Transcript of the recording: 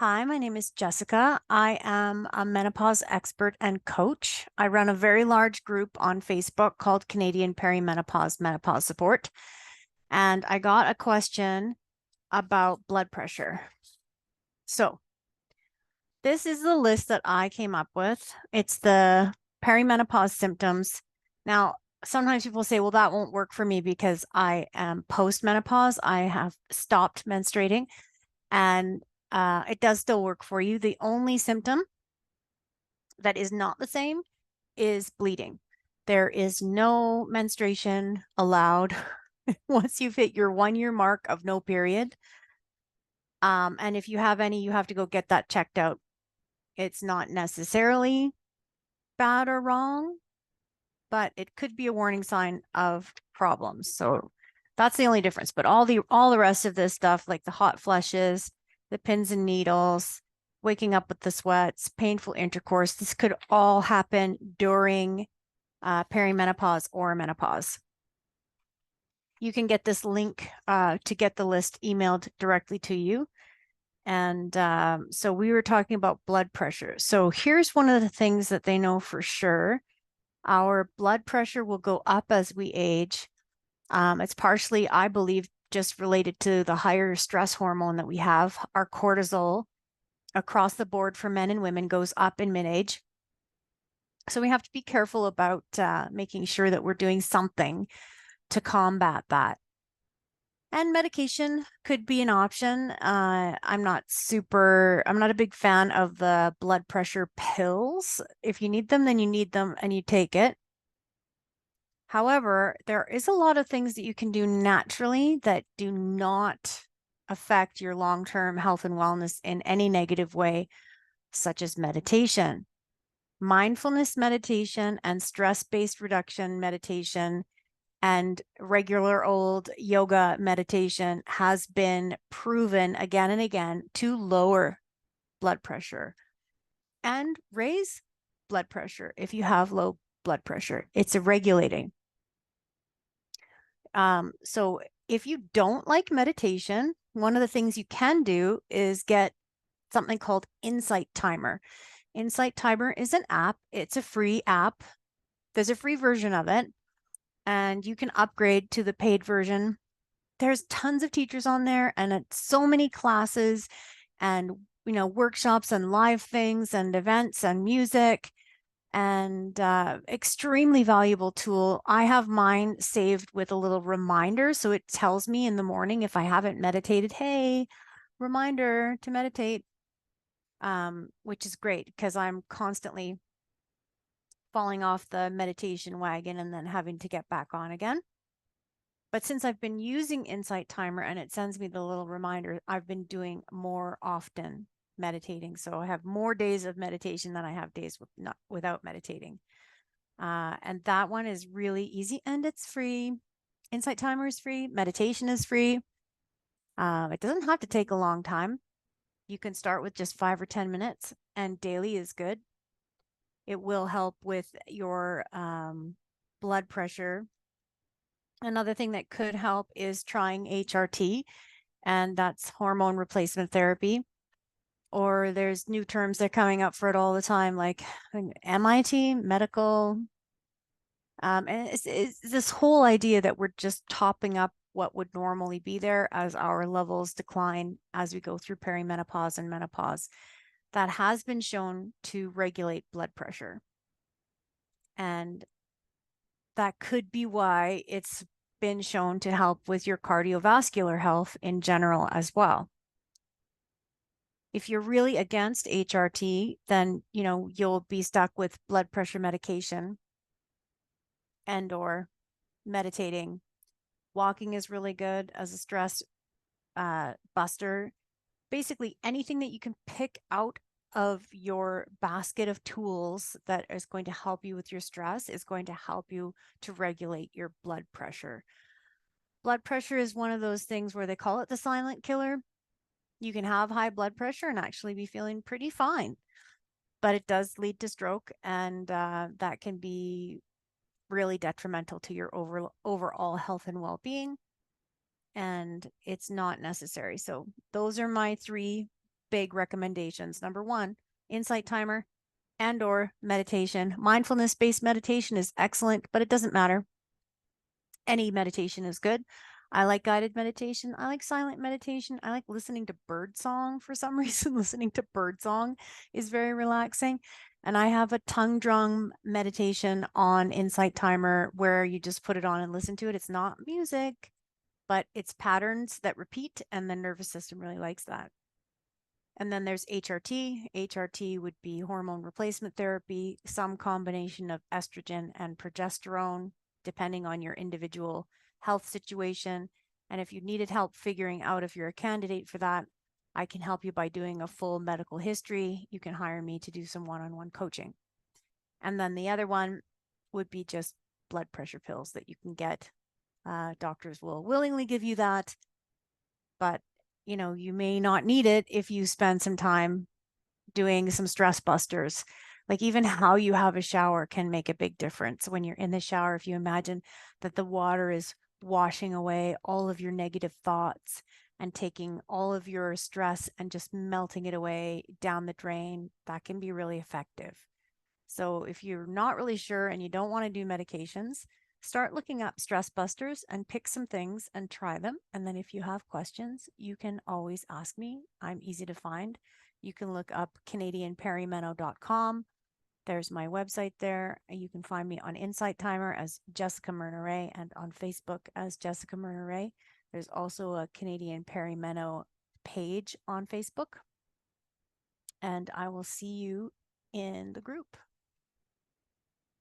Hi, my name is Jessica. I am a menopause expert and coach. I run a very large group on Facebook called Canadian Perimenopause Menopause Support. And I got a question about blood pressure. So, this is the list that I came up with. It's the perimenopause symptoms. Now, sometimes people say, well, that won't work for me because I am postmenopause. I have stopped menstruating, and it does still work for you. The only symptom that is not the same is bleeding. There is no menstruation allowed once you've hit your 1 year mark of no period. And if you have any, you have to go get that checked out. It's not necessarily bad or wrong, but it could be a warning sign of problems. So that's the only difference. But all the rest of this stuff, like the hot flushes, the pins and needles, waking up with the sweats, painful intercourse, this could all happen during perimenopause or menopause. You can get this link to get the list emailed directly to you. And so we were talking about blood pressure. So here's one of the things that they know for sure. Our blood pressure will go up as we age. It's partially, I believe, just related to the higher stress hormone that we have. Our cortisol across the board for men and women goes up in mid-age. So we have to be careful about making sure that we're doing something to combat that. And medication could be an option. I'm not a big fan of the blood pressure pills. If you need them, then you need them and you take it. However, there is a lot of things that you can do naturally that do not affect your long-term health and wellness in any negative way, such as meditation. Mindfulness meditation and stress-based reduction meditation and regular old yoga meditation has been proven again and again to lower blood pressure and raise blood pressure if you have low blood pressure. It's a regulating. So if you don't like meditation, one of the things you can do is get something called Insight Timer. Insight Timer is an app. It's a free app. There's a free version of it, and you can upgrade to the paid version. There's tons of teachers on there, and it's so many classes and workshops and live things and events and music, and extremely valuable tool. I have mine saved with a little reminder, so it tells me in the morning if I haven't meditated, hey, reminder to meditate, which is great because I'm constantly falling off the meditation wagon and then having to get back on again. But since I've been using Insight Timer and it sends me the little reminder, I've been doing more often meditating. So I have more days of meditation than I have days without meditating. And that one is really easy and it's free. Insight Timer is free. Meditation is free. It doesn't have to take a long time. You can start with just 5 or 10 minutes, and daily is good. It will help with your blood pressure. Another thing that could help is trying HRT, and that's hormone replacement therapy. Or there's new terms that are coming up for it all the time, like MIT, medical. And it's this whole idea that we're just topping up what would normally be there as our levels decline as we go through perimenopause and menopause. That has been shown to regulate blood pressure. And that could be why it's been shown to help with your cardiovascular health in general as well. If you're really against HRT, then you'll be stuck with blood pressure medication and or meditating. Walking is really good as a stress buster. Basically anything that you can pick out of your basket of tools that is going to help you with your stress is going to help you to regulate your blood pressure. Blood pressure is one of those things where they call it the silent killer. You can have high blood pressure and actually be feeling pretty fine, but it does lead to stroke, and that can be really detrimental to your overall health and well-being, and it's not necessary. So those are my 3 big recommendations. Number one, insight timer and or meditation. Mindfulness-based meditation is excellent, but it doesn't matter. Any meditation is good. I like guided meditation. I like silent meditation. I like listening to bird song for some reason. Listening to bird song is very relaxing. And I have a tongue drum meditation on Insight Timer where you just put it on and listen to it. It's not music, but it's patterns that repeat, and the nervous system really likes that. And then there's HRT. HRT would be hormone replacement therapy, some combination of estrogen and progesterone, depending on your individual health situation. And if you needed help figuring out if you're a candidate for that, I can help you by doing a full medical history. You can hire me to do some one-on-one coaching. And then the other one would be just blood pressure pills that you can get. Doctors will willingly give you that, but you may not need it if you spend some time doing some stress busters. Like even how you have a shower can make a big difference. When you're in the shower, if you imagine that the water is washing away all of your negative thoughts and taking all of your stress and just melting it away down the drain, that can be really effective. So if you're not really sure and you don't want to do medications, start looking up stress busters and pick some things and try them. And then if you have questions, you can always ask me. I'm easy to find. You can look up CanadianPeriMeno.com. There's my website there. You can find me on Insight Timer as Jessica Myrna-Ray and on Facebook as Jessica Myrna-Ray. There's also a Canadian Perimeno page on Facebook. And I will see you in the group.